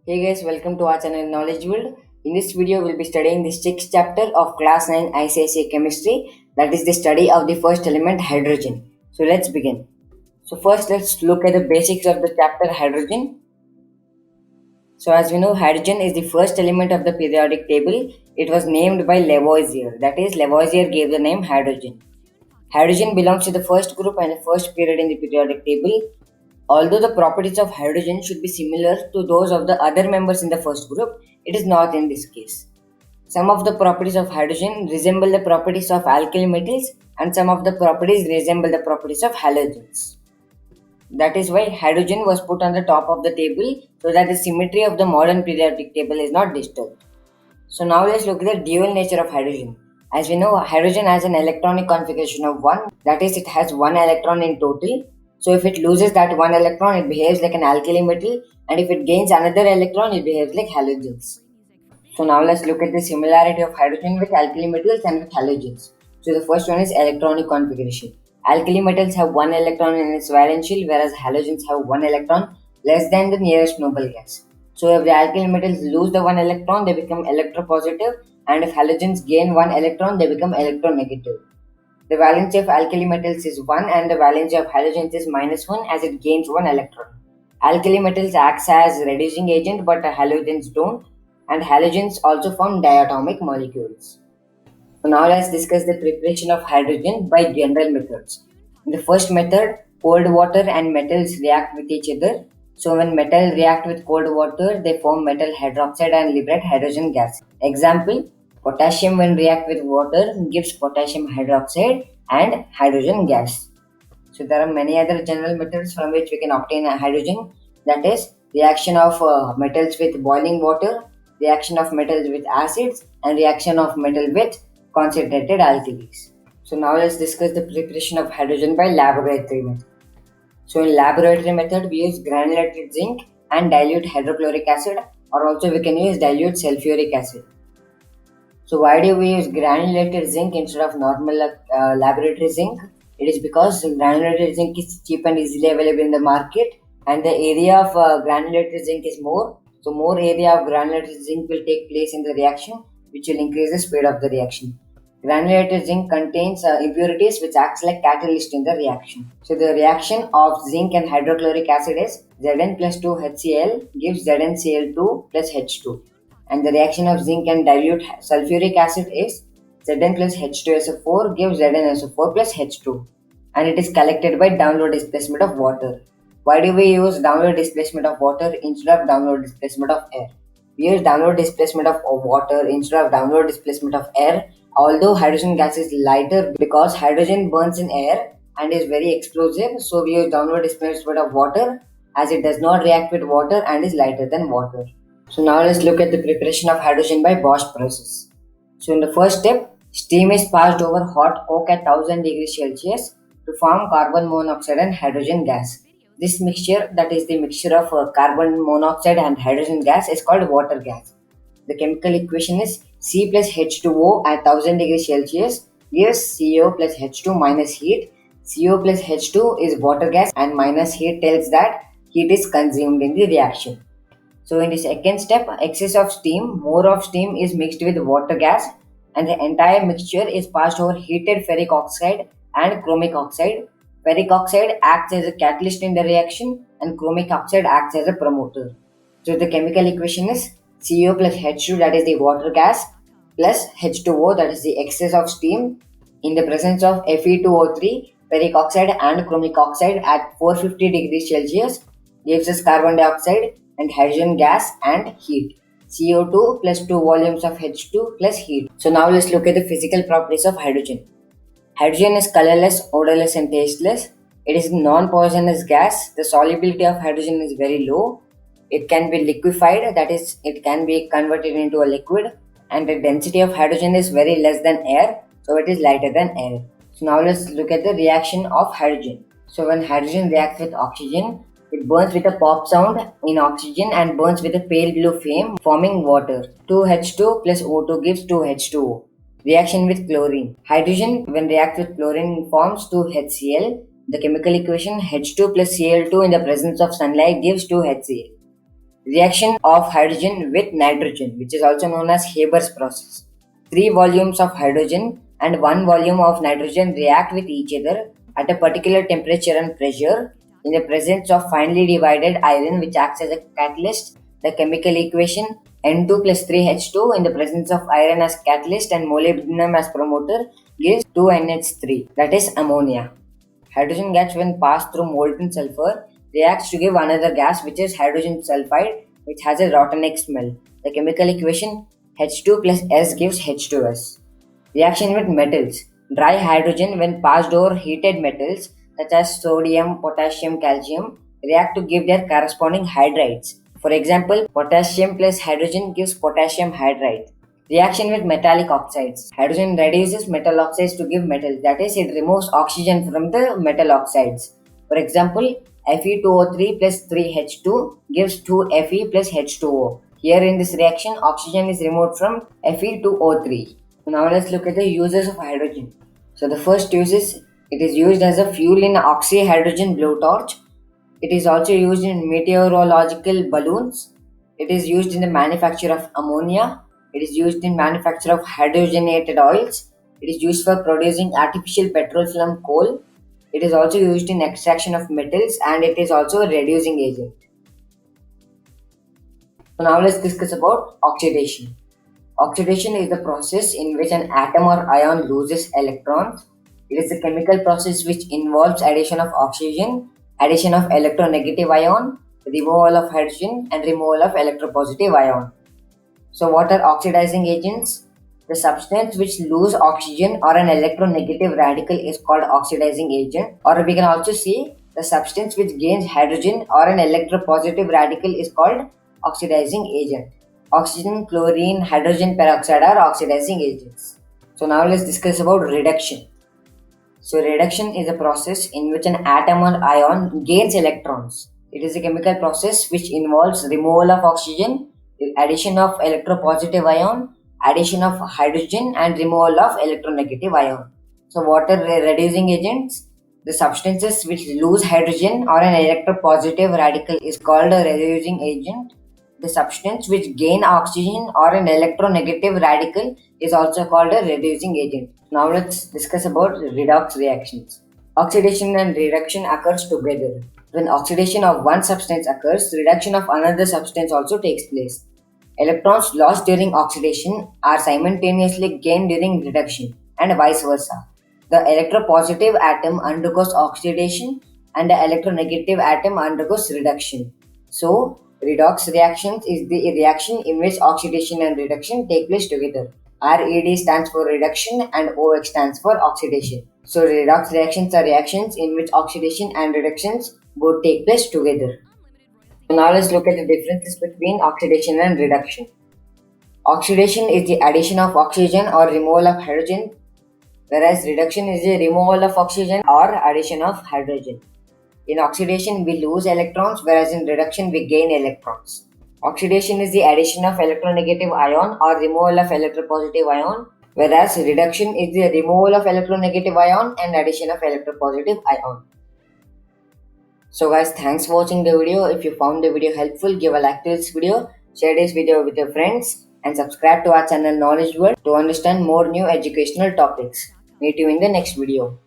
Hey guys, welcome to our channel Knowledge World. In this video, we'll be studying the sixth chapter of Class 9 ICSE Chemistry, that is the study of the first element hydrogen. So let's begin. So first, let's look at the basics of the chapter hydrogen. So as we know, hydrogen is the first element of the periodic table. It was named by Lavoisier. That is, Lavoisier gave the name hydrogen. Hydrogen belongs to the first group and the first period in the periodic table. Although the properties of hydrogen should be similar to those of the other members in the first group, it is not in this case. Some of the properties of hydrogen resemble the properties of alkyl metals and some of the properties resemble the properties of halogens. That is why hydrogen was put on the top of the table so that the symmetry of the modern periodic table is not disturbed. So now let's look at the dual nature of hydrogen. As we know, hydrogen has an electronic configuration of 1, that is, it has 1 electron in total. So if it loses that 1 electron, it behaves like an alkali metal, and if it gains another electron, it behaves like halogens. So now let's look at the similarity of hydrogen with alkali metals and with halogens. So the first one is electronic configuration. Alkali metals have 1 electron in its valence shell, whereas halogens have 1 electron less than the nearest noble gas. So if the alkali metals lose the 1 electron, they become electropositive, and if halogens gain 1 electron, they become electronegative. The valency of alkali metals is 1 and the valency of halogens is -1 as it gains 1 electron. Alkali metals acts as reducing agent but halogens don't, and halogens also form diatomic molecules. So now let's discuss the preparation of hydrogen by general methods. In the first method, cold water and metals react with each other. So when metal react with cold water, they form metal hydroxide and liberate hydrogen gas. Example, potassium when react with water gives potassium hydroxide and hydrogen gas. So there are many other general methods from which we can obtain hydrogen. That is reaction of metals with boiling water, reaction of metals with acids, and reaction of metal with concentrated alkalis. So now let's discuss the preparation of hydrogen by laboratory method. So in laboratory method, we use granulated zinc and dilute hydrochloric acid, or also we can use dilute sulfuric acid. So why do we use granulated zinc instead of normal laboratory zinc? It is because granulated zinc is cheap and easily available in the market, and the area of granulated zinc is more. So more area of granulated zinc will take place in the reaction, which will increase the speed of the reaction. Granulated zinc contains impurities which acts like catalyst in the reaction. So the reaction of zinc and hydrochloric acid is Zn plus 2 HCl gives ZnCl2 plus H2, and the reaction of zinc and dilute sulfuric acid is Zn plus H2SO4 gives ZnSO4 plus H2, and it is collected by downward displacement of water. Why do we use downward displacement of water instead of downward displacement of air? We use downward displacement of water instead of downward displacement of air, although hydrogen gas is lighter because hydrogen burns in air and is very explosive, so we use downward displacement of water as it does not react with water and is lighter than water. So now let's look at the preparation of hydrogen by Bosch process. So in the first step, steam is passed over hot coke at 1000 degrees Celsius to form carbon monoxide and hydrogen gas. This mixture, that is the mixture of carbon monoxide and hydrogen gas, is called water gas. The chemical equation is C plus H2O at 1000 degrees Celsius gives CO plus H2 minus heat. CO plus H2 is water gas and minus heat tells that heat is consumed in the reaction. So in the second step, excess of steam, more of steam is mixed with water gas and the entire mixture is passed over heated ferric oxide and chromic oxide. Ferric oxide acts as a catalyst in the reaction and chromic oxide acts as a promoter. So the chemical equation is CO plus H2, that is the water gas, plus H2O, that is the excess of steam, in the presence of Fe2O3, ferric oxide and chromic oxide at 450 degrees Celsius gives us carbon dioxide and hydrogen gas and heat. CO2 plus 2 volumes of H2 plus heat. So now let's look at the physical properties of hydrogen. Hydrogen is colorless, odorless and tasteless. It is a non-poisonous gas. The solubility of hydrogen is very low. It can be liquefied, that is, it can be converted into a liquid, and the density of hydrogen is very less than air, so it is lighter than air. So now let's look at the reaction of hydrogen. So when hydrogen reacts with oxygen, it burns with a pop sound in oxygen and burns with a pale blue flame, forming water. 2H2 plus O2 gives 2H2O. Reaction with chlorine. Hydrogen, when reacts with chlorine, forms 2HCl. The chemical equation H2 plus Cl2 in the presence of sunlight gives 2HCl. Reaction of hydrogen with nitrogen, which is also known as Haber's process. Three volumes of hydrogen and one volume of nitrogen react with each other at a particular temperature and pressure in the presence of finely divided iron, which acts as a catalyst. The chemical equation N2 plus 3H2 in the presence of iron as catalyst and molybdenum as promoter gives 2NH3, that is ammonia. Hydrogen gas, when passed through molten sulfur, reacts to give another gas, which is hydrogen sulfide, which has a rotten smell. The chemical equation H2 plus S gives H2S. Reaction with metals. Dry hydrogen, when passed over heated metals such as sodium, potassium, calcium, react to give their corresponding hydrides. For example, potassium plus hydrogen gives potassium hydride. Reaction with metallic oxides. Hydrogen reduces metal oxides to give metal, that is, it removes oxygen from the metal oxides. For example, Fe2O3 plus 3H2 gives 2Fe plus H2O. Here in this reaction, oxygen is removed from Fe2O3. Now let's look at the uses of hydrogen. So the first use is it is used as a fuel in oxyhydrogen blowtorch. It is also used in meteorological balloons. It is used in the manufacture of ammonia. It is used in manufacture of hydrogenated oils. It is used for producing artificial petrol from coal. It is also used in extraction of metals, and it is also a reducing agent. So now let's discuss about oxidation. Oxidation is the process in which an atom or ion loses electrons. It is a chemical process which involves addition of oxygen, addition of electronegative ion, removal of hydrogen, and removal of electropositive ion. So what are oxidizing agents? The substance which lose oxygen or an electronegative radical is called oxidizing agent, or we can also say the substance which gains hydrogen or an electropositive radical is called oxidizing agent. Oxygen, chlorine, hydrogen peroxide are oxidizing agents. So now let's discuss about reduction. So reduction is a process in which an atom or ion gains electrons. It is a chemical process which involves removal of oxygen, addition of electropositive ion, addition of hydrogen, and removal of electronegative ion. So what are reducing agents? The substances which lose hydrogen or an electropositive radical is called a reducing agent. The substance which gain oxygen or an electronegative radical is also called a reducing agent. Now let's discuss about redox reactions. Oxidation and reduction occurs together. When oxidation of one substance occurs, reduction of another substance also takes place. Electrons lost during oxidation are simultaneously gained during reduction, and vice versa. The electropositive atom undergoes oxidation and the electronegative atom undergoes reduction. So, redox reactions is the reaction in which oxidation and reduction take place together. RED stands for reduction and OX stands for oxidation. So, redox reactions are reactions in which oxidation and reductions both take place together. So now let's look at the differences between oxidation and reduction. Oxidation is the addition of oxygen or removal of hydrogen, whereas reduction is the removal of oxygen or addition of hydrogen. In oxidation, we lose electrons, whereas in reduction, we gain electrons. Oxidation is the addition of electronegative ion or removal of electropositive ion, whereas reduction is the removal of electronegative ion and addition of electropositive ion. So guys, thanks for watching the video. If you found the video helpful, give a like to this video, share this video with your friends, and subscribe to our channel Knowledge World to understand more new educational topics. Meet you in the next video.